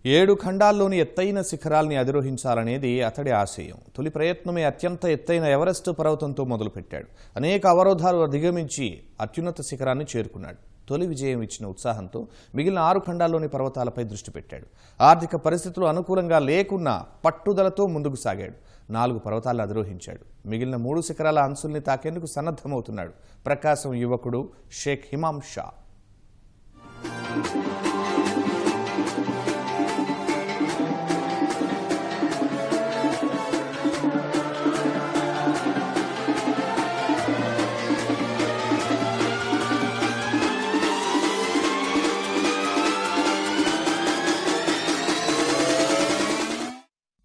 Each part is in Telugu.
7 ఖండాల్లోని ఎత్తైన శిఖరాల్ని అధిరోహించాలనేది అతడి ఆశయం. తొలి ప్రయత్నమే అత్యంత ఎత్తైన ఎవరెస్ట్ పర్వతంతో మొదలుపెట్టాడు. అనేక అవరోధాలు అధిగమించి అత్యున్నత శిఖరాన్ని చేరుకున్నాడు. తొలి విజయం ఇచ్చిన ఉత్సాహంతో మిగిలిన 6 ఖండాల్లోని పర్వతాలపై దృష్టి పెట్టాడు. ఆర్థిక పరిస్థితులు అనుకూలంగా లేకున్నా పట్టుదలతో ముందుకు సాగాడు. 4 పర్వతాలను అధిరోహించాడు. మిగిలిన 3 శిఖరాల అంచుల్ని తాకేందుకు సన్నద్ధమవుతున్నాడు. ప్రకాశం యువకుడు షేక్ హిమామ్ షా.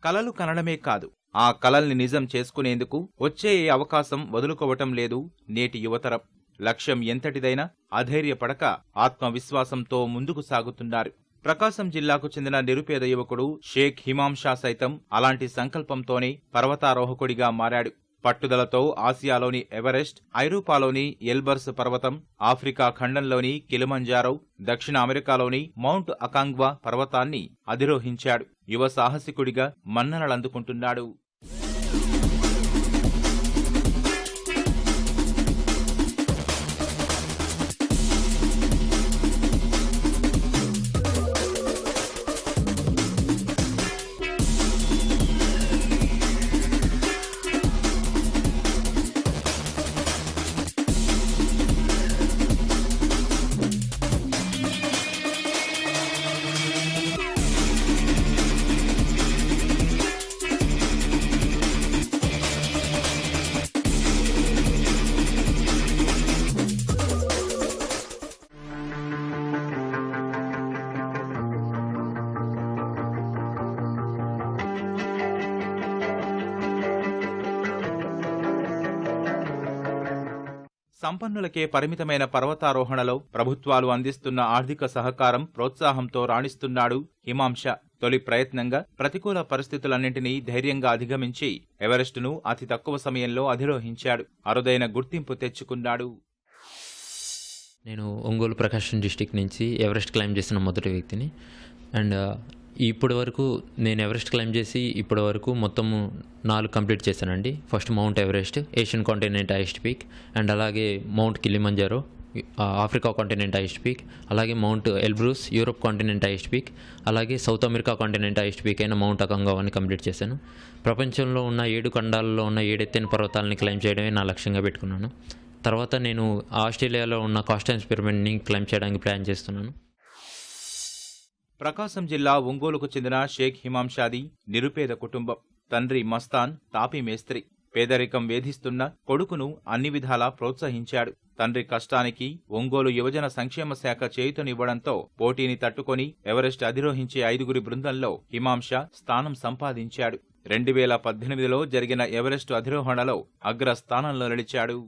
కలలు కనడమే కాదు, ఆ కలల్ని నిజం చేసుకునేందుకు వచ్చే ఏ అవకాశం వదులుకోవటం లేదు నేటి యువతరం. లక్ష్యం ఎంతటిదైనా అధైర్యపడక ఆత్మవిశ్వాసంతో ముందుకు సాగుతున్నారు. ప్రకాశం జిల్లాకు చెందిన నిరుపేద యువకుడు షేక్ హిమామ్ షా సైతం అలాంటి సంకల్పంతోనే పర్వతారోహకుడిగా మారాడు. పట్టుదలతో ఆసియాలోని ఎవరెస్ట్, ఐరోపాలోని ఎల్బర్స్ పర్వతం, ఆఫ్రికా ఖండంలోని కిలిమంజారో, దక్షిణ అమెరికాలోని మౌంట్ అకాంగ్వా పర్వతాన్ని అధిరోహించాడు. యువ సాహసికుడిగా మన్ననలందుకుంటున్నాడు. సంపన్నులకే పరిమితమైన పర్వతారోహణలో ప్రభుత్వాలు అందిస్తున్న ఆర్థిక సహకారం, ప్రోత్సాహంతో రాణిస్తున్నాడు హిమామ్ షా. తొలి ప్రయత్నంగా ప్రతికూల పరిస్థితులన్నింటినీ ధైర్యంగా అధిగమించి ఎవరెస్టును అతి తక్కువ సమయంలో అధిరోహించాడు. అరుదైన గుర్తింపు తెచ్చుకున్నాడు. నేను ఒంగోలు ప్రకాశం డిస్టిక్ నుంచి ఎవరెస్ట్ క్లైంబ్ చేసిన మొదటి వ్యక్తిని. అండ్ ఇప్పటి వరకు నేను ఎవరెస్ట్ క్లైంబ్ చేసి ఇప్పటి వరకు మొత్తము 4 కంప్లీట్ చేశానండి. First mount Everest, Asian continent highest peak, and అలాగే mount Kilimanjaro, Africa continent highest peak, అలాగే mount Elbrus, Europe continent highest peak, అలాగే south America continent highest peak అయిన మౌంట్ అకాంగ్వాని కంప్లీట్ చేశాను. ప్రపంచంలో ఉన్న 7 ఖండాల్లో ఉన్న 7 ఎత్తైన పర్వతాలని క్లైంబ్ చేయడమే నా లక్ష్యంగా పెట్టుకున్నాను. తర్వాత నేను ఆస్ట్రేలియాలో ఉన్న కాస్టైన్స్ పిరమిడ్ని క్లైంబ్ చేయడానికి ప్లాన్ చేస్తున్నాను. ప్రకాశం జిల్లా ఒంగోలుకు చెందిన షేక్ హిమామ్ షాది నిరుపేద కుటుంబం. తండ్రి మస్తాన్ తాపీ మేస్త్రి. పేదరికం వేధిస్తున్న కొడుకును అన్ని విధాలా ప్రోత్సహించాడు. తండ్రి కష్టానికి ఒంగోలు యువజన సంక్షేమ శాఖ చేయూతనివ్వడంతో పోటీని తట్టుకొని ఎవరెస్ట్ అధిరోహించే 5గురి బృందంలో హిమామ్ షా స్థానం సంపాదించాడు. 2018లో జరిగిన ఎవరెస్టు అధిరోహణలో అగ్రస్థానంలో నిలిచాడు.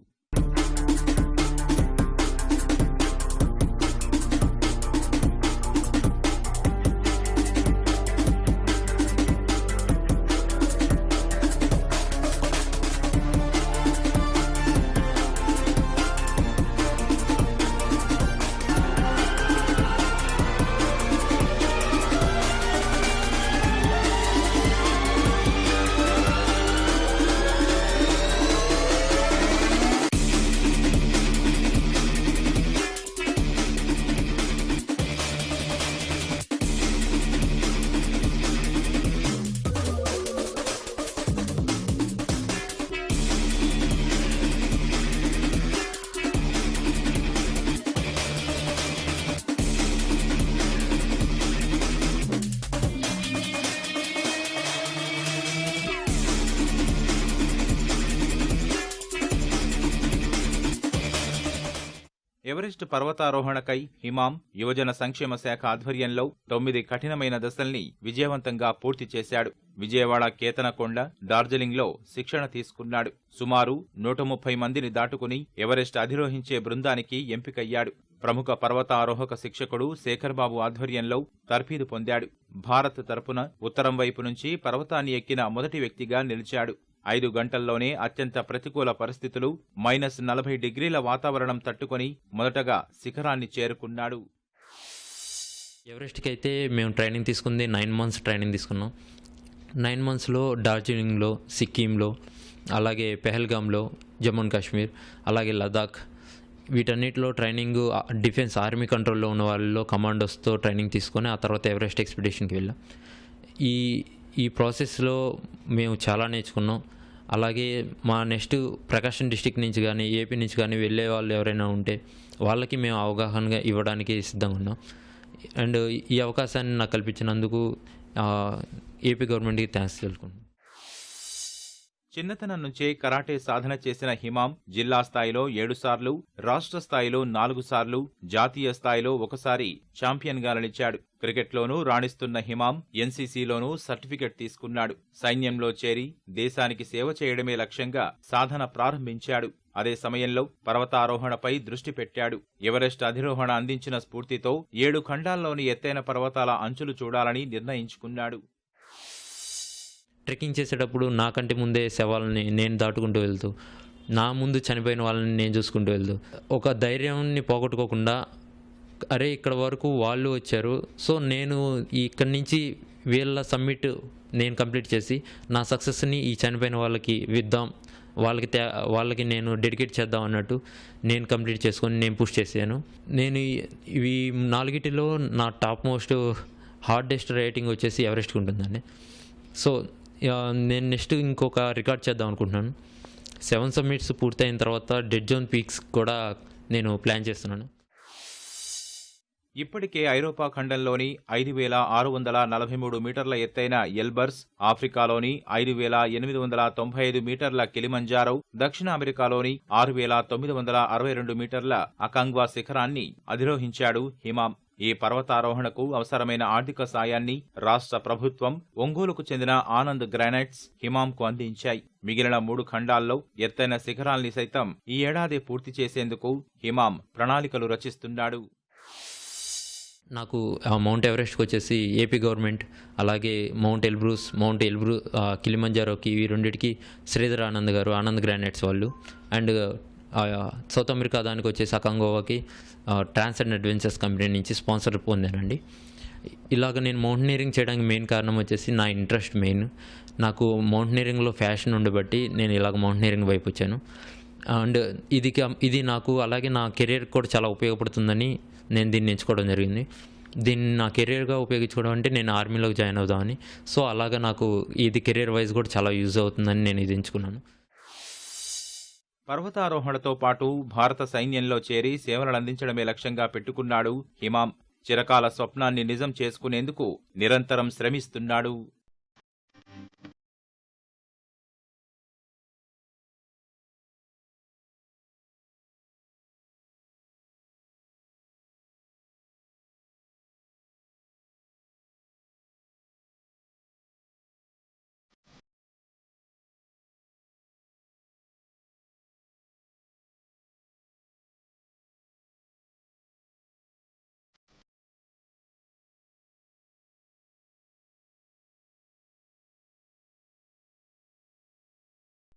ఎవరెస్ట్ పర్వతారోహణకై హిమామ్ యువజన సంక్షేమ శాఖ ఆధ్వర్యంలో 9 కఠినమైన దశల్ని విజయవంతంగా పూర్తి చేశాడు. విజయవాడ కేతనకొండ, డార్జిలింగ్లో శిక్షణ తీసుకున్నాడు. సుమారు 130 మందిని దాటుకుని ఎవరెస్ట్ అధిరోహించే బృందానికి ఎంపికయ్యాడు. ప్రముఖ పర్వతారోహక శిక్షకుడు శేఖర్ బాబు ఆధ్వర్యంలో తర్ఫీదు పొందాడు. భారత్ తరపున ఉత్తరం వైపు నుంచి పర్వతాన్ని ఎక్కిన మొదటి వ్యక్తిగా నిలిచాడు. 5 గంటల్లోనే అత్యంత ప్రతికూల పరిస్థితులు -40 డిగ్రీల వాతావరణం తట్టుకొని మొదటగా శిఖరాన్ని చేరుకున్నాడు. ఎవరెస్ట్కి అయితే మేము ట్రైనింగ్ తీసుకుంది 9 మంత్స్ ట్రైనింగ్ తీసుకున్నాం. 9 మంత్స్లో డార్జిలింగ్లో, సిక్కింలో, అలాగే పెహల్గాంలో, జమ్మూ అండ్ కాశ్మీర్, అలాగే లదాఖ్, వీటన్నిటిలో ట్రైనింగ్ డిఫెన్స్ ఆర్మీ కంట్రోల్లో ఉన్న వాళ్ళలో కమాండోస్తో ట్రైనింగ్ తీసుకొని ఆ తర్వాత ఎవరెస్ట్ ఎక్స్పిడిషన్కి వెళ్ళాం. ఈ ప్రాసెస్లో మేము చాలా నేర్చుకున్నాం. అలాగే మా నెక్స్ట్ ప్రకాశం డిస్టిక్ నుంచి కానీ ఏపీ నుంచి కానీ వెళ్ళే వాళ్ళు ఎవరైనా ఉంటే వాళ్ళకి మేము అవగాహనగా ఇవ్వడానికి సిద్ధంగా ఉన్నాం. అండ్ ఈ అవకాశాన్ని నాకు కల్పించినందుకు ఏపీ గవర్నమెంట్కి థ్యాంక్స్ తెలుసుకుంటున్నాను. చిన్నతనం నుంచే కరాటే సాధన చేసిన హిమాం జిల్లా స్థాయిలో 7 సార్లు, రాష్ట్ర స్థాయిలో 4 సార్లు, జాతీయ స్థాయిలో 1 సారి ఛాంపియన్గా నిలిచాడు. క్రికెట్లోనూ రాణిస్తున్న హిమాం ఎన్సీసీలోనూ సర్టిఫికెట్ తీసుకున్నాడు. సైన్యంలో చేరి దేశానికి సేవ చేయడమే లక్ష్యంగా సాధన ప్రారంభించాడు. అదే సమయంలో పర్వతారోహణపై దృష్టి పెట్టాడు. ఎవరెస్ట్ అధిరోహణ అందించిన స్ఫూర్తితో 7 ఖండాల్లోని ఎత్తైన పర్వతాల అంచులు చూడాలని నిర్ణయించుకున్నాడు. ట్రెక్కింగ్ చేసేటప్పుడు నాకంటే ముందే శవాలని నేను దాటుకుంటూ వెళ్తూ, నా ముందు చనిపోయిన వాళ్ళని నేను చూసుకుంటూ వెళ్తూ, ఒక ధైర్యాన్ని పోగొట్టుకోకుండా అరే ఇక్కడ వరకు వాళ్ళు వచ్చారు, సో నేను ఇక్కడి నుంచి వీళ్ళ సమ్మిట్ నేను కంప్లీట్ చేసి నా సక్సెస్ని ఈ చనిపోయిన వాళ్ళకి ఇద్దాం, వాళ్ళకి నేను డెడికేట్ చేద్దాం అన్నట్టు నేను కంప్లీట్ చేసుకొని నేను పుష్ చేశాను. నేను ఇవి 4టిలో నా టాప్ మోస్ట్ హార్డెస్ట్ రేటింగ్ వచ్చేసి ఎవరెస్ట్కి ఉంటుందండి. సో నేను నెక్స్ట్ ఇంకొక రికార్డ్ చేద్దాం అనుకుంటున్నాను. 7 సమ్మిట్స్ పూర్తయిన తర్వాత డెడ్ జోన్ పీక్స్ కూడా నేను ప్లాన్ చేస్తున్నాను. ఇప్పటికే ఐరోపా ఖండంలోని 5,643 మీటర్ల ఎత్తైన ఎల్బర్స్, ఆఫ్రికాలోని 5,895 మీటర్ల కిలిమంజారో, దక్షిణ అమెరికాలోని 6,962 మీటర్ల అకాంగ్వా శిఖరాన్ని అధిరోహించాడు హిమాం. ఈ పర్వతారోహణకు అవసరమైన ఆర్థిక సాయాన్ని రాష్ట్ర ప్రభుత్వం, ఒంగోలుకు చెందిన ఆనంద్ గ్రానైట్స్ హిమాంకు అందించాయి. మిగిలిన 3 ఖండాల్లో ఎత్తైన శిఖరాల్ని సైతం ఈ ఏడాది పూర్తి చేసేందుకు హిమాం ప్రణాళికలు రచిస్తున్నాడు. నాకు మౌంట్ ఎవరెస్ట్కి వచ్చేసి ఏపీ గవర్నమెంట్, అలాగే మౌంట్ ఎల్బ్రూస్, కిలిమంజారోకి, ఈ రెండింటికి శ్రీధర్ ఆనంద్ గారు, ఆనంద్ గ్రానైట్స్ వాళ్ళు, అండ్ సౌత్ అమెరికా దానికి వచ్చేసి అకాంగోవాకి ట్రాన్స్ అండ్ అడ్వెంచర్స్ కంపెనీ నుంచి స్పాన్సర్ పొందానండి. ఇలాగ నేను మౌంటైనరింగ్ చేయడానికి మెయిన్ కారణం వచ్చేసి నా ఇంట్రెస్ట్ మెయిన్. నాకు మౌంటైనరింగ్లో ఫ్యాషన్ ఉండబట్టి నేను ఇలాగ మౌంటైనరింగ్ వైపు వచ్చాను. అండ్ ఇది నాకు అలాగే నా కెరీర్ కూడా చాలా ఉపయోగపడుతుందని నేను దీన్ని ఎంచుకోవడం జరిగింది. దీన్ని నా కెరీర్గా ఉపయోగించుకోవడం అంటే నేను ఆర్మీలోకి జాయిన్ అవుదామని. సో అలాగా నాకు ఇది కెరీర్ వైజ్ కూడా చాలా యూజ్ అవుతుందని నేను ఇది ఎంచుకున్నాను. పర్వతారోహణతో పాటు భారత సైన్యంలో చేరి సేవలందించడమే లక్ష్యంగా పెట్టుకున్నాడు హిమాం. చిరకాల స్వప్నాన్ని నిజం చేసుకునేందుకు నిరంతరం శ్రమిస్తున్నాడు.